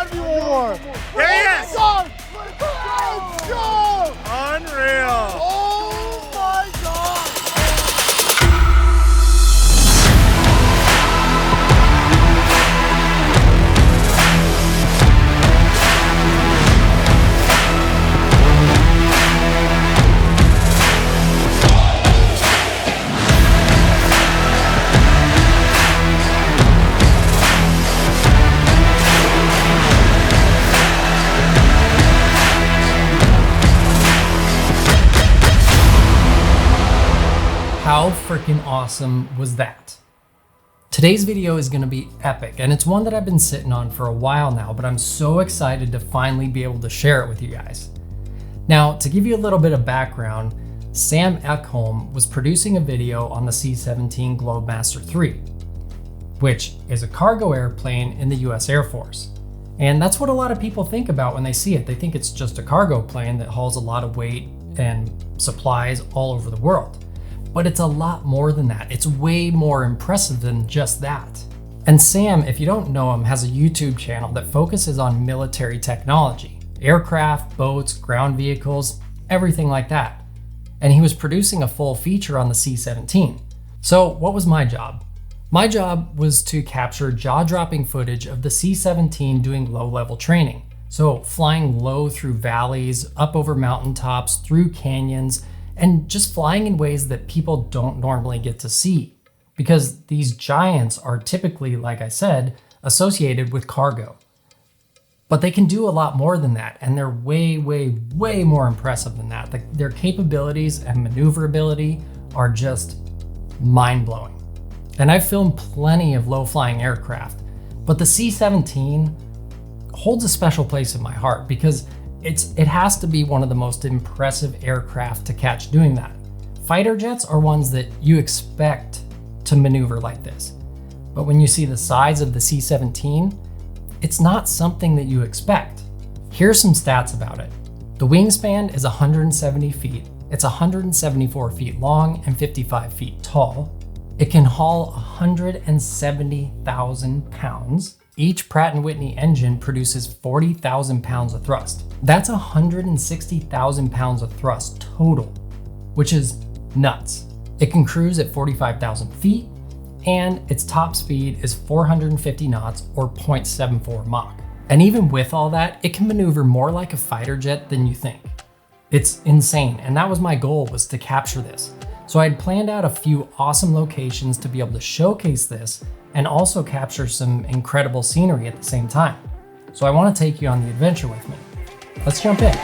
gotta be one more. There he is. God. Let's go. Unreal. Oh my God. How freaking awesome was that? Today's video is going to be epic, and it's one that I've been sitting on for a while now, but I'm so excited to finally be able to share it with you guys. Now, to give you a little bit of background, Sam Ekholm was producing a video on the C-17 Globemaster III, which is a cargo airplane in the US Air Force. And that's what a lot of people think about when they see it. They think it's just a cargo plane that hauls a lot of weight and supplies all over the world. But it's a lot more than that. It's way more impressive than just that. And Sam, if you don't know him, has a YouTube channel that focuses on military technology, aircraft, boats, ground vehicles, everything like that. And he was producing a full feature on the C-17. So what was my job? My job was to capture jaw-dropping footage of the C-17 doing low-level training. So flying low through valleys, up over mountaintops, through canyons, and just flying in ways that people don't normally get to see. Because these giants are typically, like I said, associated with cargo. But they can do a lot more than that, and they're way, way, way more impressive than that. Their capabilities and maneuverability are just mind-blowing. And I've filmed plenty of low-flying aircraft, but the C-17 holds a special place in my heart because it has to be one of the most impressive aircraft to catch doing that. Fighter jets are ones that you expect to maneuver like this. But when you see the size of the C-17, it's not something that you expect. Here's some stats about it. The wingspan is 170 feet. It's 174 feet long and 55 feet tall. It can haul 170,000 pounds. Each Pratt & Whitney engine produces 40,000 pounds of thrust. That's 160,000 pounds of thrust total, which is nuts. It can cruise at 45,000 feet, and its top speed is 450 knots or 0.74 Mach. And even with all that, it can maneuver more like a fighter jet than you think. It's insane, and that was my goal, was to capture this. So I had planned out a few awesome locations to be able to showcase this and also capture some incredible scenery at the same time. So I want to take you on the adventure with me. Let's jump in.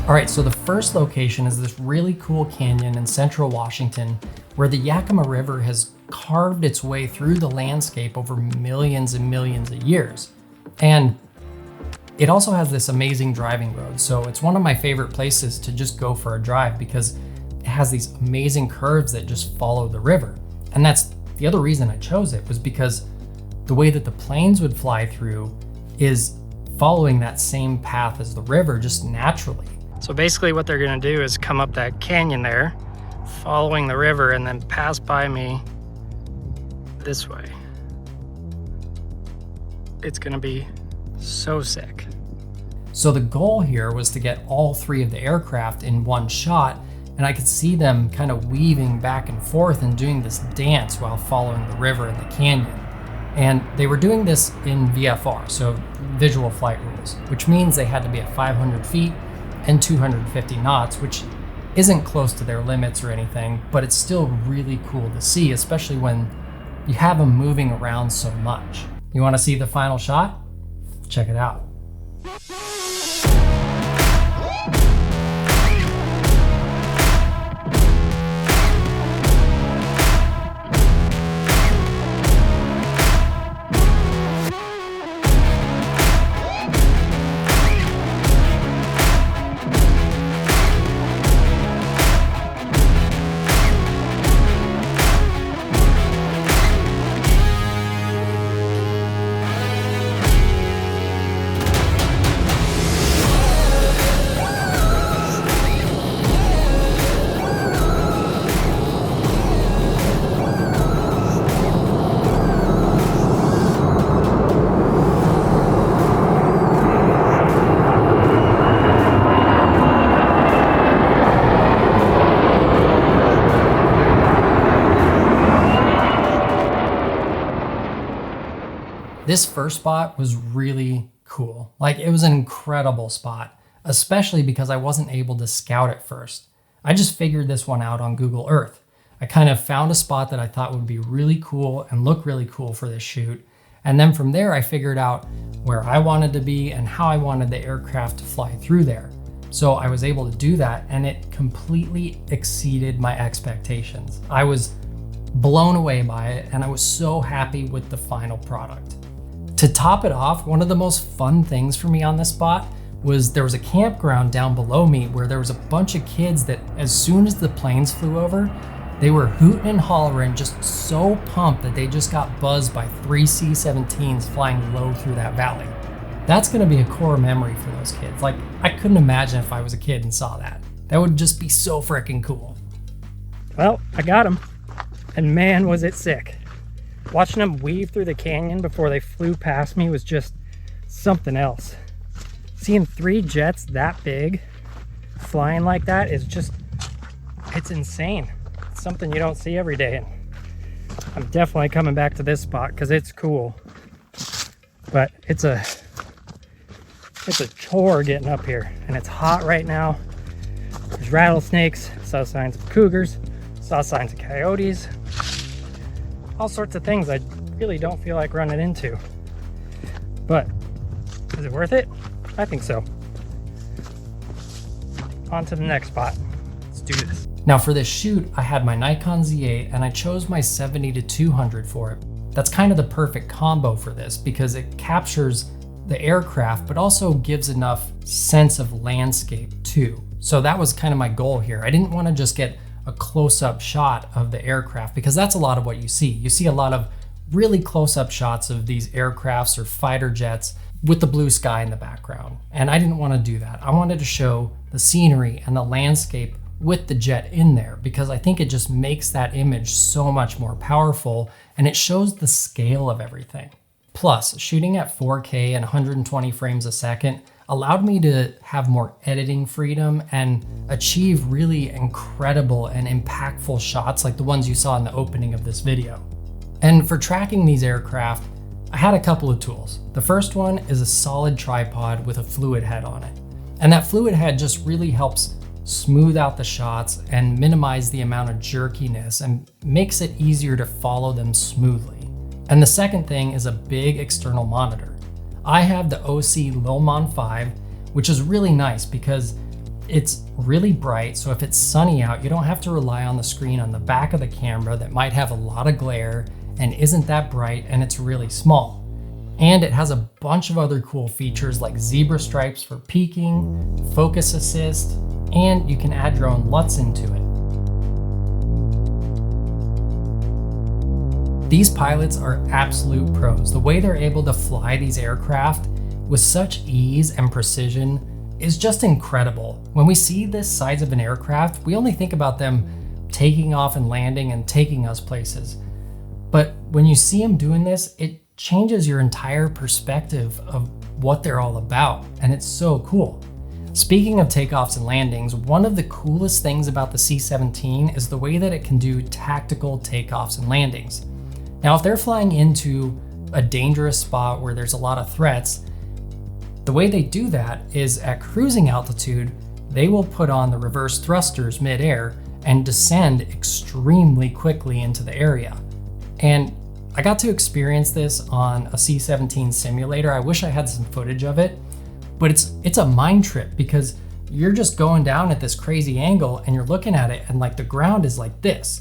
All right, so the first location is this really cool canyon in central Washington where the Yakima River has carved its way through the landscape over millions and millions of years. And it also has this amazing driving road. So it's one of my favorite places to just go for a drive because it has these amazing curves that just follow the river. And that's the other reason I chose it, was because the way that the planes would fly through is following that same path as the river just naturally. So basically what they're gonna do is come up that canyon there, following the river, and then pass by me this way. It's gonna be so sick. So the goal here was to get all three of the aircraft in one shot, and I could see them kind of weaving back and forth and doing this dance while following the river and the canyon. And they were doing this in VFR, so visual flight rules, which means they had to be at 500 feet and 250 knots, which isn't close to their limits or anything, but it's still really cool to see, especially when you have them moving around so much. You want to see the final shot? Check it out. This first spot was really cool. Like, it was an incredible spot, especially because I wasn't able to scout it first. I just figured this one out on Google Earth. I kind of found a spot that I thought would be really cool and look really cool for this shoot. And then from there, I figured out where I wanted to be and how I wanted the aircraft to fly through there. So I was able to do that, and it completely exceeded my expectations. I was blown away by it, and I was so happy with the final product. To top it off, one of the most fun things for me on this spot was there was a campground down below me where there was a bunch of kids that as soon as the planes flew over, they were hooting and hollering, just so pumped that they just got buzzed by 3 C-17s flying low through that valley. That's gonna be a core memory for those kids. Like, I couldn't imagine if I was a kid and saw that. That would just be so freaking cool. Well, I got them, and man, was it sick. Watching them weave through the canyon before they flew past me was just something else. Seeing 3 jets that big flying like that is just, it's insane. It's something you don't see every day. And I'm definitely coming back to this spot because it's cool. But it's a chore getting up here, and it's hot right now. There's rattlesnakes, saw signs of cougars, saw signs of coyotes, all sorts of things I really don't feel like running into. But is it worth it? I think so. On to the next spot. Let's do this. Now for this shoot, I had my Nikon Z8 and I chose my 70-200 for it. That's kind of the perfect combo for this because it captures the aircraft, but also gives enough sense of landscape too. So that was kind of my goal here. I didn't want to just get a close-up shot of the aircraft because that's a lot of what you see. You see a lot of really close-up shots of these aircrafts or fighter jets with the blue sky in the background. And I didn't want to do that. I wanted to show the scenery and the landscape with the jet in there because I think it just makes that image so much more powerful and it shows the scale of everything. Plus, shooting at 4K and 120 frames a second allowed me to have more editing freedom and achieve really incredible and impactful shots like the ones you saw in the opening of this video. And for tracking these aircraft, I had a couple of tools. The first one is a solid tripod with a fluid head on it. And that fluid head just really helps smooth out the shots and minimize the amount of jerkiness and makes it easier to follow them smoothly. And the second thing is a big external monitor. I have the OC Lilmon 5, which is really nice because it's really bright. So if it's sunny out, you don't have to rely on the screen on the back of the camera that might have a lot of glare and isn't that bright, and it's really small. And it has a bunch of other cool features like zebra stripes for peaking, focus assist, and you can add your own LUTs into it. These pilots are absolute pros. The way they're able to fly these aircraft with such ease and precision is just incredible. When we see this size of an aircraft, we only think about them taking off and landing and taking us places. But when you see them doing this, it changes your entire perspective of what they're all about, and it's so cool. Speaking of takeoffs and landings, one of the coolest things about the C-17 is the way that it can do tactical takeoffs and landings. Now, if they're flying into a dangerous spot where there's a lot of threats, the way they do that is at cruising altitude, they will put on the reverse thrusters midair and descend extremely quickly into the area. And I got to experience this on a C-17 simulator. I wish I had some footage of it, but it's a mind trip because you're just going down at this crazy angle and you're looking at it and like the ground is like this.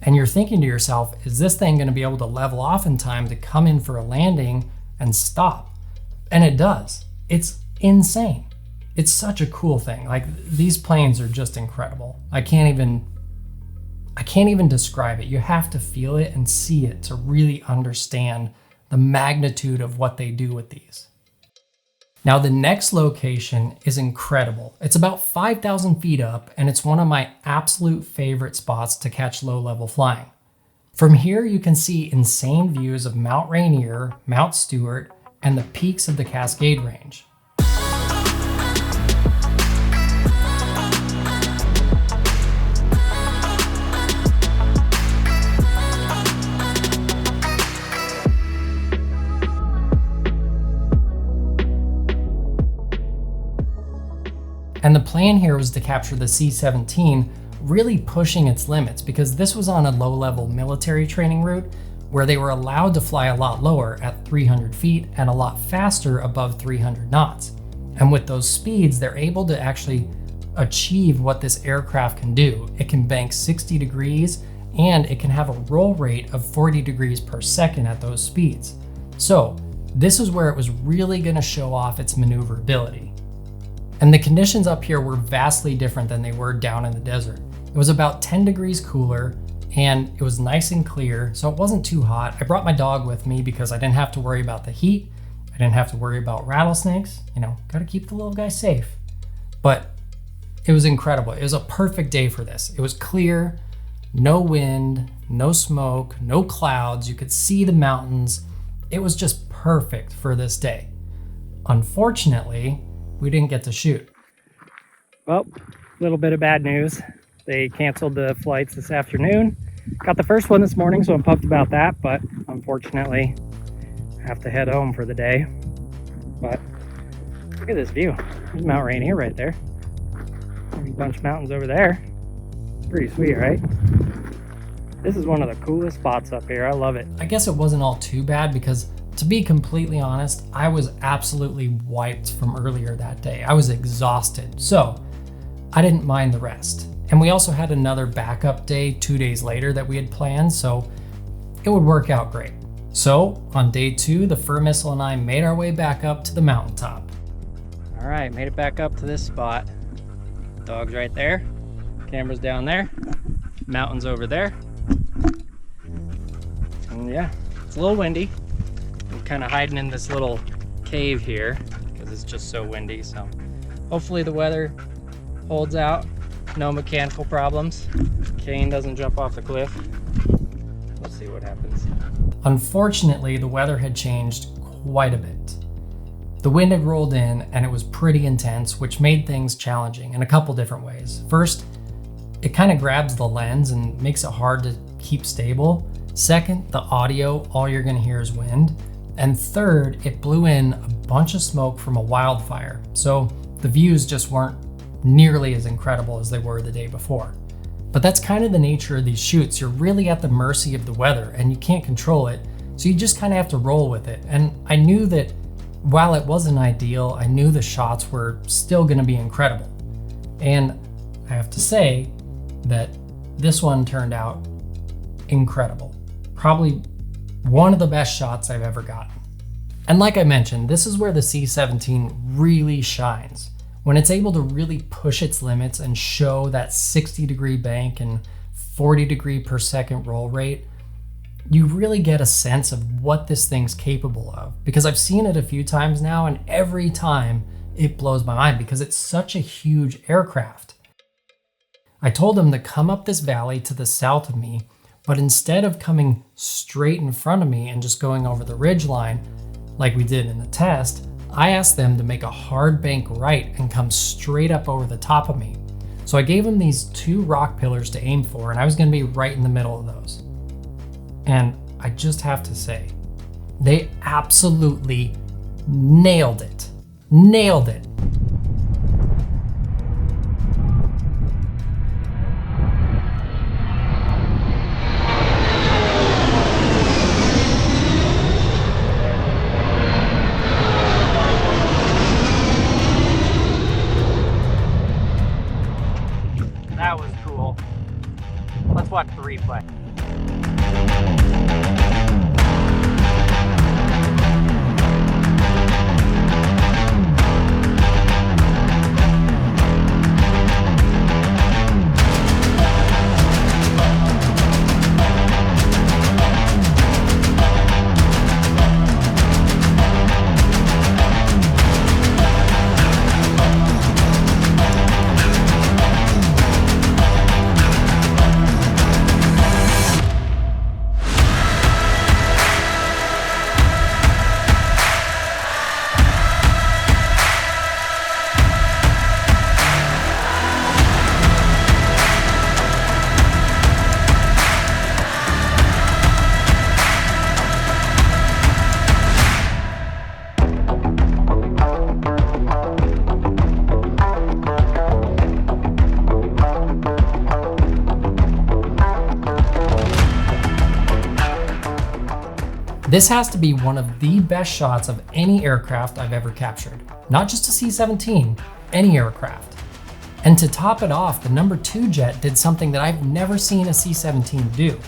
And you're thinking to yourself, is this thing gonna be able to level off in time to come in for a landing and stop? And it does. It's insane. It's such a cool thing. Like, these planes are just incredible. I can't even describe it. You have to feel it and see it to really understand the magnitude of what they do with these. Now, the next location is incredible. It's about 5,000 feet up, and it's one of my absolute favorite spots to catch low-level flying. From here, you can see insane views of Mount Rainier, Mount Stewart, and the peaks of the Cascade Range. plan here was to capture the C-17 really pushing its limits, because this was on a low-level military training route where they were allowed to fly a lot lower at 300 feet and a lot faster above 300 knots. And with those speeds, they're able to actually achieve what this aircraft can do. It can bank 60 degrees and it can have a roll rate of 40 degrees per second at those speeds. So this is where it was really going to show off its maneuverability. And the conditions up here were vastly different than they were down in the desert. It was about 10 degrees cooler and it was nice and clear, so it wasn't too hot. I brought my dog with me because I didn't have to worry about the heat. I didn't have to worry about rattlesnakes. You know, gotta keep the little guy safe. But it was incredible. It was a perfect day for this. It was clear, no wind, no smoke, no clouds. You could see the mountains. It was just perfect for this day. Unfortunately, we didn't get to shoot. Well, a little bit of bad news. They canceled the flights this afternoon. Got the first one this morning, so I'm pumped about that, but unfortunately, I have to head home for the day. But look at this view. There's Mount Rainier right there. There's a bunch of mountains over there. Pretty sweet, right? This is one of the coolest spots up here. I love it. I guess it wasn't all too bad because, to be completely honest, I was absolutely wiped from earlier that day. I was exhausted, so I didn't mind the rest. And we also had another backup day 2 days later that we had planned, so it would work out great. So on day 2, the Fur Missile and I made our way back up to the mountaintop. All right, made it back up to this spot. Dog's right there, camera's down there, mountains over there. And yeah, it's a little windy. I'm kind of hiding in this little cave here because it's just so windy, so hopefully the weather holds out. No mechanical problems. Kane doesn't jump off the cliff. We'll see what happens. Unfortunately, the weather had changed quite a bit. The wind had rolled in and it was pretty intense, which made things challenging in a couple different ways. First, it kind of grabs the lens and makes it hard to keep stable. Second, the audio, all you're going to hear is wind. And third, it blew in a bunch of smoke from a wildfire. So the views just weren't nearly as incredible as they were the day before. But that's kind of the nature of these shoots. You're really at the mercy of the weather and you can't control it. So you just kind of have to roll with it. And I knew that while it wasn't ideal, I knew the shots were still going to be incredible. And I have to say that this one turned out incredible. Probably one of the best shots I've ever gotten. And like I mentioned, this is where the C-17 really shines. When it's able to really push its limits and show that 60-degree bank and 40 degree per second roll rate, you really get a sense of what this thing's capable of. Because I've seen it a few times now, and every time it blows my mind because it's such a huge aircraft. I told him to come up this valley to the south of me, but instead of coming straight in front of me and just going over the ridge line like we did in the test, I asked them to make a hard bank right and come straight up over the top of me. So I gave them these 2 rock pillars to aim for, and I was going to be right in the middle of those. And I just have to say, they absolutely nailed it. Nailed it. That was cool. Let's watch the replay. This has to be one of the best shots of any aircraft I've ever captured. Not just a C-17, any aircraft. And to top it off, the number 2 jet did something that I've never seen a C-17 do.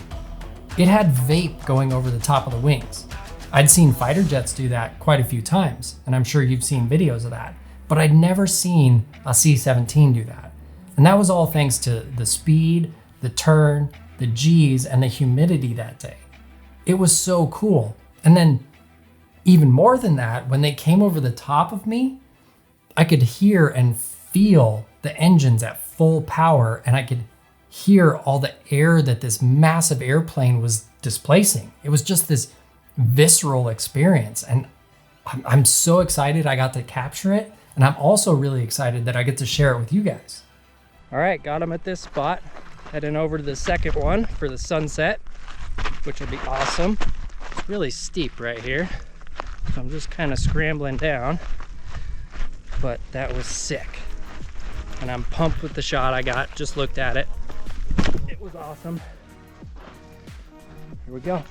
It had vape going over the top of the wings. I'd seen fighter jets do that quite a few times, and I'm sure you've seen videos of that, but I'd never seen a C-17 do that. And that was all thanks to the speed, the turn, the G's, and the humidity that day. It was so cool. And then even more than that, when they came over the top of me, I could hear and feel the engines at full power, and I could hear all the air that this massive airplane was displacing. It was just this visceral experience, and I'm so excited I got to capture it, and I'm also really excited that I get to share it with you guys. All right, got them at this spot. Heading over to the second one for the sunset, which will be awesome. It's really steep right here, so I'm just kind of scrambling down, but that was sick. And I'm pumped with the shot I got. Just looked at it. It was awesome. Here we go.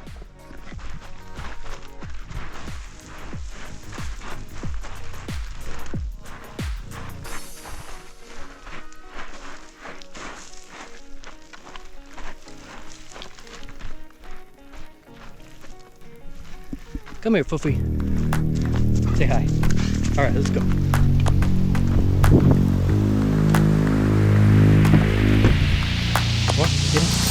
Come here, Foofy. Say hi. All right, let's go. What? Get him.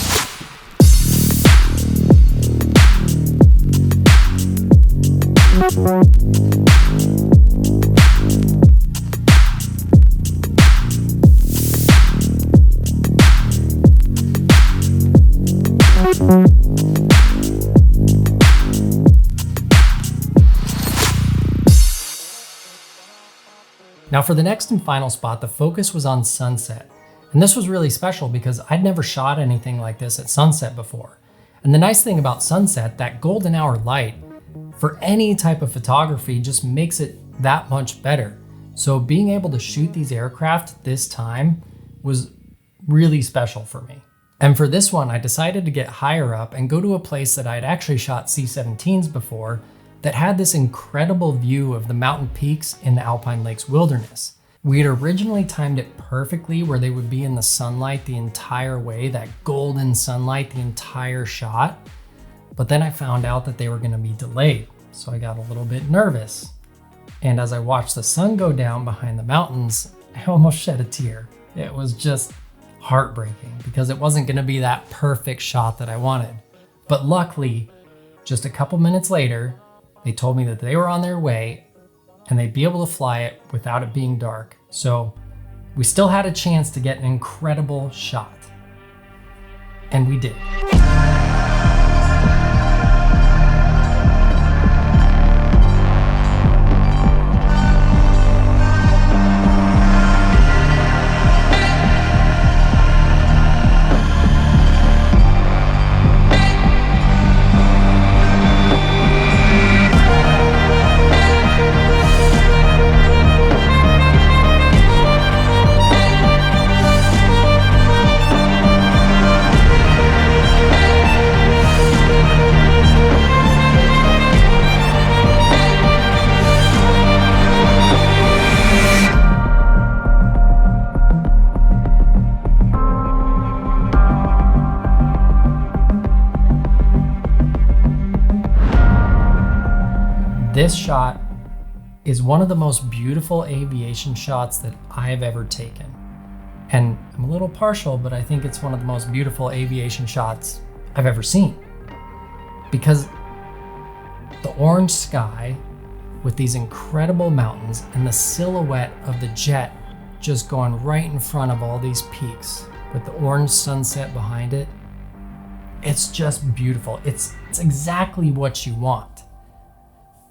Now for the next and final spot, the focus was on sunset. And this was really special because I'd never shot anything like this at sunset before. And the nice thing about sunset, that golden hour light for any type of photography just makes it that much better. So being able to shoot these aircraft this time was really special for me. And for this one, I decided to get higher up and go to a place that I'd actually shot C-17s before that had this incredible view of the mountain peaks in the Alpine Lakes wilderness. We had originally timed it perfectly where they would be in the sunlight the entire way, that golden sunlight the entire shot. But then I found out that they were gonna be delayed, so I got a little bit nervous. And as I watched the sun go down behind the mountains, I almost shed a tear. It was just heartbreaking because it wasn't gonna be that perfect shot that I wanted. But luckily, just a couple minutes later, they told me that they were on their way and they'd be able to fly it without it being dark. So we still had a chance to get an incredible shot. And we did. This shot is one of the most beautiful aviation shots that I've ever taken. And I'm a little partial, but I think it's one of the most beautiful aviation shots I've ever seen. Because the orange sky with these incredible mountains and the silhouette of the jet just going right in front of all these peaks with the orange sunset behind it, it's just beautiful. It's exactly what you want.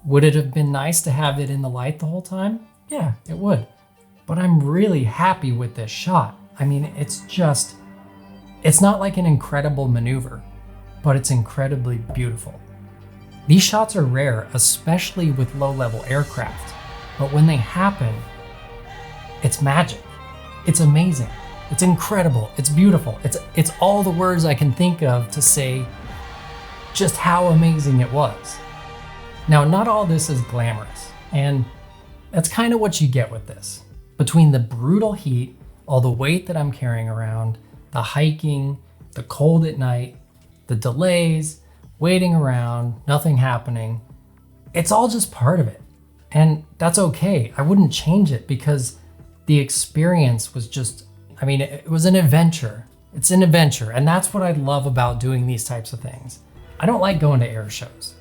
Would it have been nice to have it in the light the whole time? Yeah, it would. But I'm really happy with this shot. I mean, it's not like an incredible maneuver, but it's incredibly beautiful. These shots are rare, especially with low-level aircraft. But when they happen, it's magic. It's amazing. It's incredible. It's beautiful. It's all the words I can think of to say just how amazing it was. Now, not all this is glamorous, and that's kind of what you get with this. Between the brutal heat, all the weight that I'm carrying around, the hiking, the cold at night, the delays, waiting around, nothing happening, it's all just part of it. And that's okay. I wouldn't change it because the experience was just, it was an adventure. It's an adventure. And that's what I love about doing these types of things. I don't like going to air shows.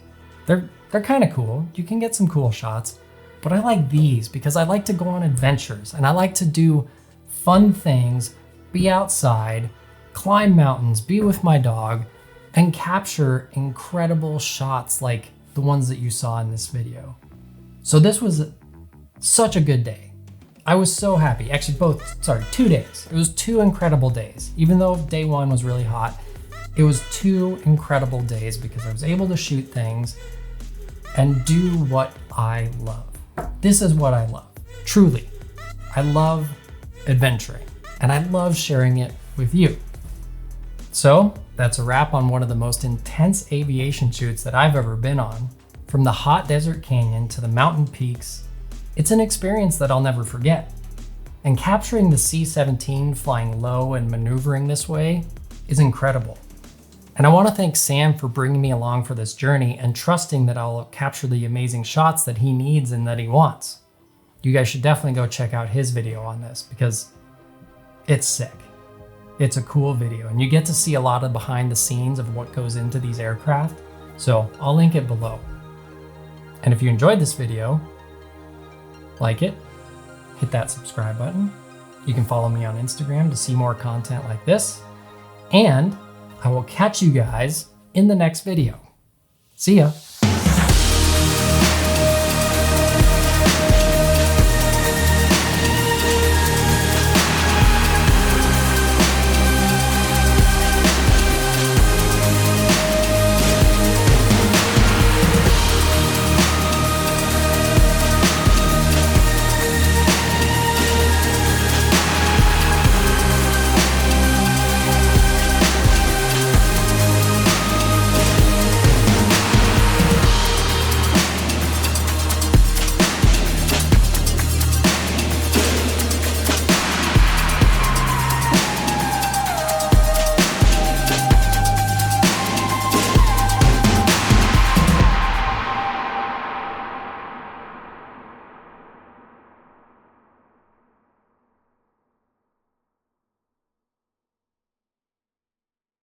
They're kind of cool. You can get some cool shots, but I like these because I like to go on adventures and I like to do fun things, be outside, climb mountains, be with my dog, and capture incredible shots like the ones that you saw in this video. So this was such a good day. I was so happy. Actually, 2 days. It was 2 incredible days. Even though day 1 was really hot, it was 2 incredible days because I was able to shoot things and do what I love. This is what I love. Truly. I love adventuring and I love sharing it with you. So that's a wrap on one of the most intense aviation shoots that I've ever been on. From the hot desert canyon to the mountain peaks, it's an experience that I'll never forget. And capturing the C-17 flying low and maneuvering this way is incredible. And I want to thank Sam for bringing me along for this journey and trusting that I'll capture the amazing shots that he needs and that he wants. You guys should definitely go check out his video on this because it's sick. It's a cool video and you get to see a lot of behind the scenes of what goes into these aircraft. So I'll link it below. And if you enjoyed this video, like it, hit that subscribe button. You can follow me on Instagram to see more content like this. And I will catch you guys in the next video. See ya.